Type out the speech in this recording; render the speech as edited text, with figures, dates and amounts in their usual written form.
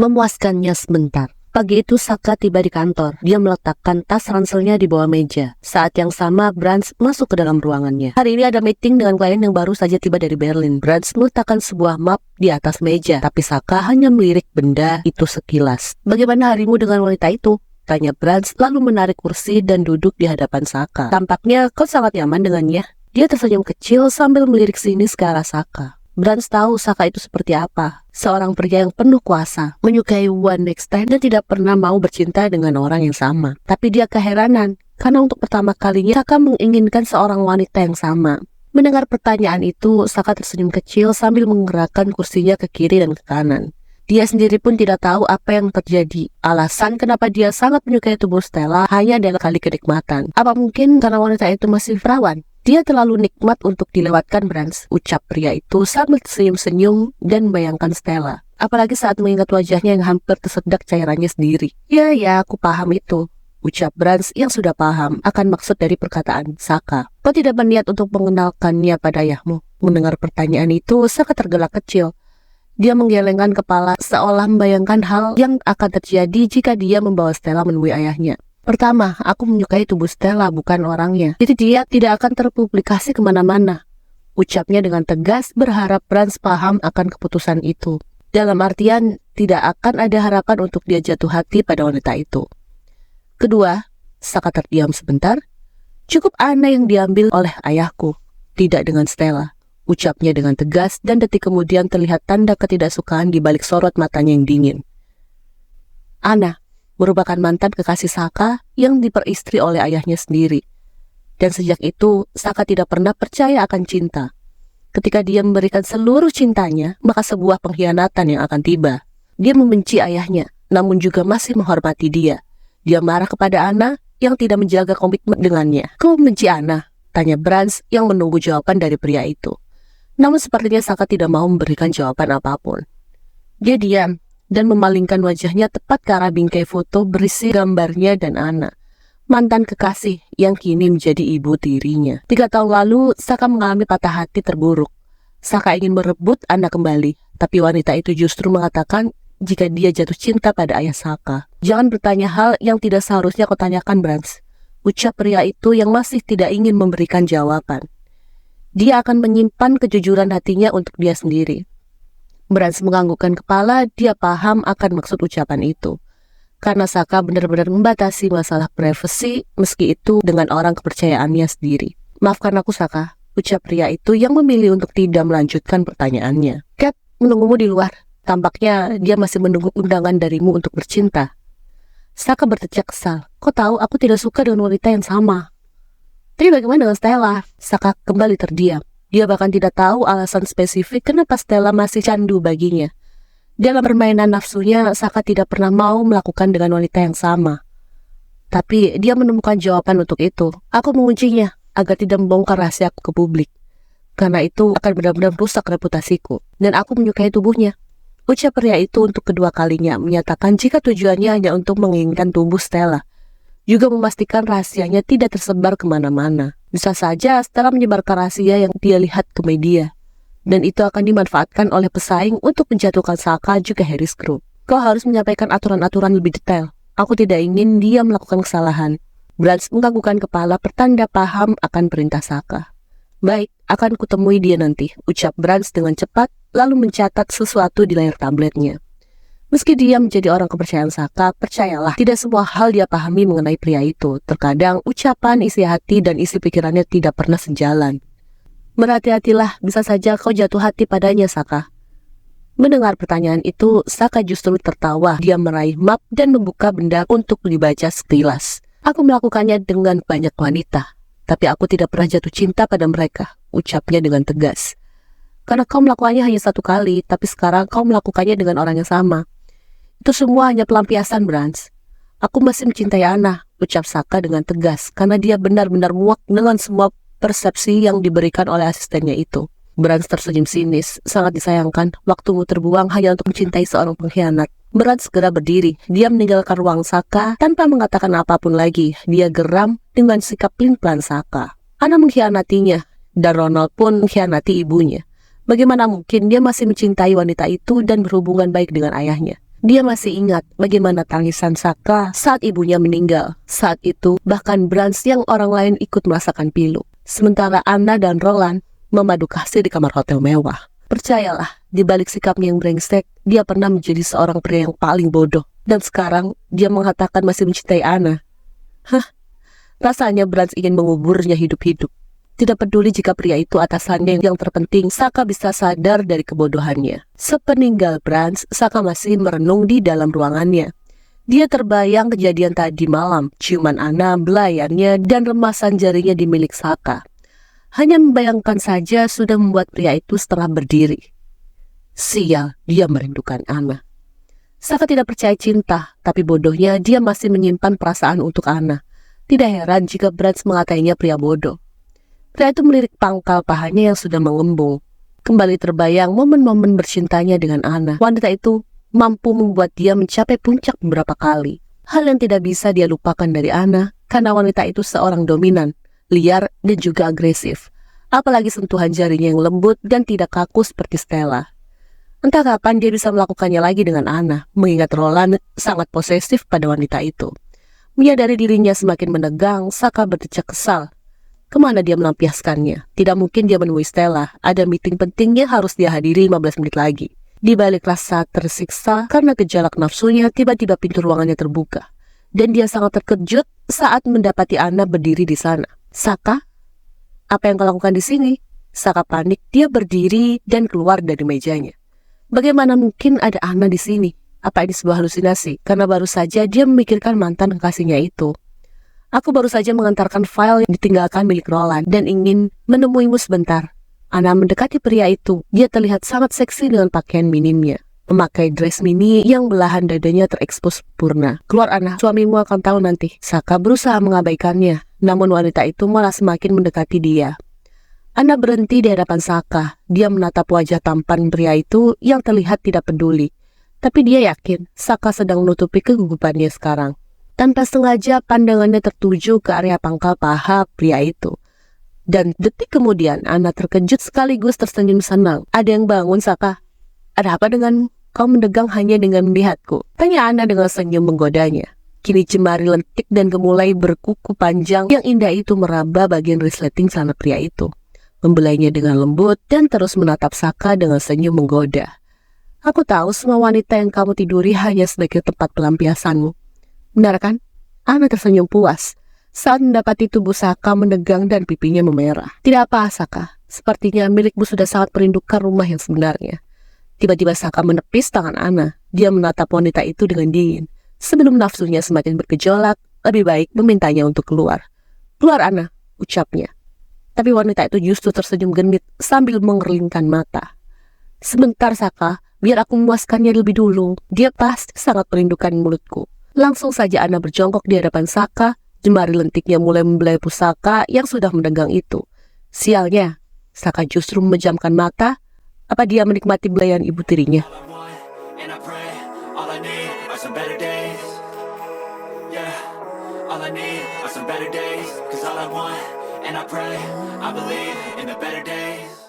memuaskannya sebentar. Pagi itu Saka tiba di kantor. Dia meletakkan tas ranselnya di bawah meja. Saat yang sama, Brands masuk ke dalam ruangannya. Hari ini ada meeting dengan klien yang baru saja tiba dari Berlin. Brands meletakkan sebuah map di atas meja, tapi Saka hanya melirik benda itu sekilas. "Bagaimana harimu dengan wanita itu?" tanya Brands, lalu menarik kursi dan duduk di hadapan Saka. "Tampaknya kau sangat nyaman dengannya." Dia tersenyum kecil sambil melirik sinis ke arah Saka. Brands tahu Saka itu seperti apa. Seorang pria yang penuh kuasa, menyukai one night stand dan tidak pernah mau bercinta dengan orang yang sama. Tapi dia keheranan, karena untuk pertama kalinya Saka menginginkan seorang wanita yang sama. Mendengar pertanyaan itu, Saka tersenyum kecil sambil menggerakkan kursinya ke kiri dan ke kanan. Dia sendiri pun tidak tahu apa yang terjadi. Alasan kenapa dia sangat menyukai tubuh Stella hanya adalah kali kenikmatan. Apa mungkin karena wanita itu masih perawan? Dia terlalu nikmat untuk dilewatkan, Brands, ucap pria itu sambil senyum-senyum dan membayangkan Stella. Apalagi saat mengingat wajahnya yang hampir tersedak cairannya sendiri. Ya, aku paham itu, ucap Brands yang sudah paham akan maksud dari perkataan Saka. Kau tidak berniat untuk mengenalkannya pada ayahmu? Mendengar pertanyaan itu, Saka tergelak kecil. Dia menggelengkan kepala seolah membayangkan hal yang akan terjadi jika dia membawa Stella menemui ayahnya. Pertama, aku menyukai tubuh Stella, bukan orangnya. Jadi dia tidak akan terpublikasi kemana-mana, ucapnya dengan tegas, berharap Brands paham akan keputusan itu. Dalam artian, tidak akan ada harapan untuk dia jatuh hati pada wanita itu. Kedua, Saka terdiam sebentar. Cukup Anna yang diambil oleh ayahku, tidak dengan Stella, ucapnya dengan tegas, dan detik kemudian terlihat tanda ketidaksukaan di balik sorot matanya yang dingin. Anna merupakan mantan kekasih Saka yang diperistri oleh ayahnya sendiri. Dan sejak itu, Saka tidak pernah percaya akan cinta. Ketika dia memberikan seluruh cintanya, maka sebuah pengkhianatan yang akan tiba. Dia membenci ayahnya, namun juga masih menghormati dia. Dia marah kepada Anna yang tidak menjaga komitmen dengannya. "Kau membenci Anna?" tanya Brands yang menunggu jawaban dari pria itu. Namun sepertinya Saka tidak mau memberikan jawaban apapun. Dia diam dan memalingkan wajahnya tepat ke arah bingkai foto berisi gambarnya dan Anna, mantan kekasih yang kini menjadi ibu tirinya. 3 tahun lalu, Saka mengalami patah hati terburuk. Saka ingin merebut Anna kembali, tapi wanita itu justru mengatakan jika dia jatuh cinta pada ayah Saka. "Jangan bertanya hal yang tidak seharusnya kau tanyakan, Brands," ucap pria itu yang masih tidak ingin memberikan jawaban. Dia akan menyimpan kejujuran hatinya untuk dia sendiri. Brands menganggukkan kepala, dia paham akan maksud ucapan itu. Karena Saka benar-benar membatasi masalah privasi, meski itu dengan orang kepercayaannya sendiri. "Maafkan aku, Saka," ucap pria itu yang memilih untuk tidak melanjutkan pertanyaannya. "Cat menunggumu di luar. Tampaknya dia masih menunggu undangan darimu untuk bercinta." Saka bertecak kesal. "Kau tahu aku tidak suka dengan wanita yang sama." "Tapi bagaimana dengan Stella?" Saka kembali terdiam. Dia bahkan tidak tahu alasan spesifik kenapa Stella masih candu baginya. Dalam permainan nafsunya, Saka tidak pernah mau melakukan dengan wanita yang sama. Tapi dia menemukan jawaban untuk itu. "Aku menguncinya agar tidak membongkar rahasiaku ke publik. Karena itu akan benar-benar rusak reputasiku. Dan aku menyukai tubuhnya," ucap pria itu untuk kedua kalinya, menyatakan jika tujuannya hanya untuk menginginkan tubuh Stella. Juga memastikan rahasianya tidak tersebar kemana-mana. Bisa saja Stella menyebarkan rahasia yang dia lihat ke media, dan itu akan dimanfaatkan oleh pesaing untuk menjatuhkan Saka juga Harris Group. "Kau harus menyampaikan aturan-aturan lebih detail. Aku tidak ingin dia melakukan kesalahan." Brands menganggukkan kepala pertanda paham akan perintah Saka. "Baik, akan kutemui dia nanti," ucap Brands dengan cepat, lalu mencatat sesuatu di layar tabletnya. Meski dia menjadi orang kepercayaan Saka, percayalah, tidak semua hal dia pahami mengenai pria itu. Terkadang ucapan, isi hati, dan isi pikirannya tidak pernah sejalan. "Berhati-hatilah, bisa saja kau jatuh hati padanya, Saka." Mendengar pertanyaan itu, Saka justru tertawa. Dia meraih map dan membuka benda untuk dibaca sekilas. "Aku melakukannya dengan banyak wanita, tapi aku tidak pernah jatuh cinta pada mereka," ucapnya dengan tegas. "Karena kau melakukannya hanya 1 kali, tapi sekarang kau melakukannya dengan orang yang sama. Itu semua hanya pelampiasan, Brands. Aku masih mencintai Anna," ucap Saka dengan tegas, karena dia benar-benar muak dengan semua persepsi yang diberikan oleh asistennya itu. Brands tersenyum sinis. "Sangat disayangkan, waktumu terbuang hanya untuk mencintai seorang pengkhianat." Brands segera berdiri. Dia meninggalkan ruang Saka tanpa mengatakan apapun lagi. Dia geram dengan sikap pelin-pelan Saka. Anna mengkhianatinya, dan Ronald pun mengkhianati ibunya. Bagaimana mungkin dia masih mencintai wanita itu dan berhubungan baik dengan ayahnya? Dia masih ingat bagaimana tangisan Saka saat ibunya meninggal. Saat itu, bahkan Brands yang orang lain ikut merasakan pilu. Sementara Anna dan Roland memadu kasih di kamar hotel mewah. Percayalah, di balik sikapnya yang brengsek, dia pernah menjadi seorang pria yang paling bodoh. Dan sekarang, dia mengatakan masih mencintai Anna. Rasanya Brands ingin menguburnya hidup-hidup. Tidak peduli jika pria itu atasannya, yang terpenting Saka bisa sadar dari kebodohannya. Sepeninggal Brands, Saka masih merenung di dalam ruangannya. Dia terbayang kejadian tadi malam, ciuman Anna, belayannya, dan remasan jarinya di milik Saka. Hanya membayangkan saja sudah membuat pria itu setengah berdiri. Sial, dia merindukan Anna. Saka tidak percaya cinta, tapi bodohnya dia masih menyimpan perasaan untuk Anna. Tidak heran jika Brands mengatainya pria bodoh. Pria itu melirik pangkal pahanya yang sudah mengembung. Kembali terbayang momen-momen bercintanya dengan Anna. Wanita itu mampu membuat dia mencapai puncak beberapa kali. Hal yang tidak bisa dia lupakan dari Anna, karena wanita itu seorang dominan, liar, dan juga agresif. Apalagi sentuhan jarinya yang lembut dan tidak kaku seperti Stella. Entah kapan dia bisa melakukannya lagi dengan Anna, mengingat Roland sangat posesif pada wanita itu. Menyadari dirinya semakin menegang, Saka berdecak kesal. Kemana dia melampiaskannya? Tidak mungkin dia menemui Stella. Ada meeting penting yang harus dia hadiri 15 menit lagi. Di balik rasa tersiksa karena gejolak nafsunya, tiba-tiba pintu ruangannya terbuka. Dan dia sangat terkejut saat mendapati Anna berdiri di sana. Saka? Apa yang kau lakukan di sini? Saka panik, dia berdiri dan keluar dari mejanya. Bagaimana mungkin ada Anna di sini? Apa ini sebuah halusinasi? Karena baru saja dia memikirkan mantan kekasihnya itu. Aku baru saja mengantarkan file yang ditinggalkan milik Roland dan ingin menemuimu sebentar. Anna mendekati pria itu. Dia terlihat sangat seksi dengan pakaian minimnya. Memakai dress mini yang belahan dadanya terekspos sempurna. Keluar Anna, suamimu akan tahu nanti. Saka berusaha mengabaikannya, namun wanita itu malah semakin mendekati dia. Anna berhenti di hadapan Saka. Dia menatap wajah tampan pria itu yang terlihat tidak peduli. Tapi dia yakin Saka sedang menutupi kegugupannya sekarang. Tanpa sengaja pandangannya tertuju ke area pangkal paha pria itu. Dan detik kemudian Anna terkejut sekaligus tersenyum senang. Ada yang bangun, Saka? Ada apa dengan kau mendegang hanya dengan melihatku? Tanya Anna dengan senyum menggodanya. Kini jemari lentik dan gemulai berkuku panjang yang indah itu meraba bagian resleting celana pria itu. Membelainya dengan lembut dan terus menatap Saka dengan senyum menggoda. Aku tahu semua wanita yang kamu tiduri hanya sebagai tempat pelampiasanmu. Benar kan? Anna tersenyum puas saat mendapati tubuh Saka menegang dan pipinya memerah. Tidak apa, Saka. Sepertinya milikmu sudah sangat merindukan rumah yang sebenarnya. Tiba-tiba Saka menepis tangan Anna. Dia menatap wanita itu dengan dingin. Sebelum nafsunya semakin bergejolak, lebih baik memintanya untuk keluar. Keluar Anna, ucapnya. Tapi wanita itu justru tersenyum genit sambil mengerlingkan mata. Sebentar Saka, biar aku memuaskannya lebih dulu. Dia pasti sangat merindukan mulutku. Langsung saja Anna berjongkok di hadapan Saka. Jemari lentiknya mulai membelai pusaka yang sudah menegang itu. Sialnya, Saka justru memejamkan mata. Apa dia menikmati belayan ibu tirinya? And I pray, I believe in the better days.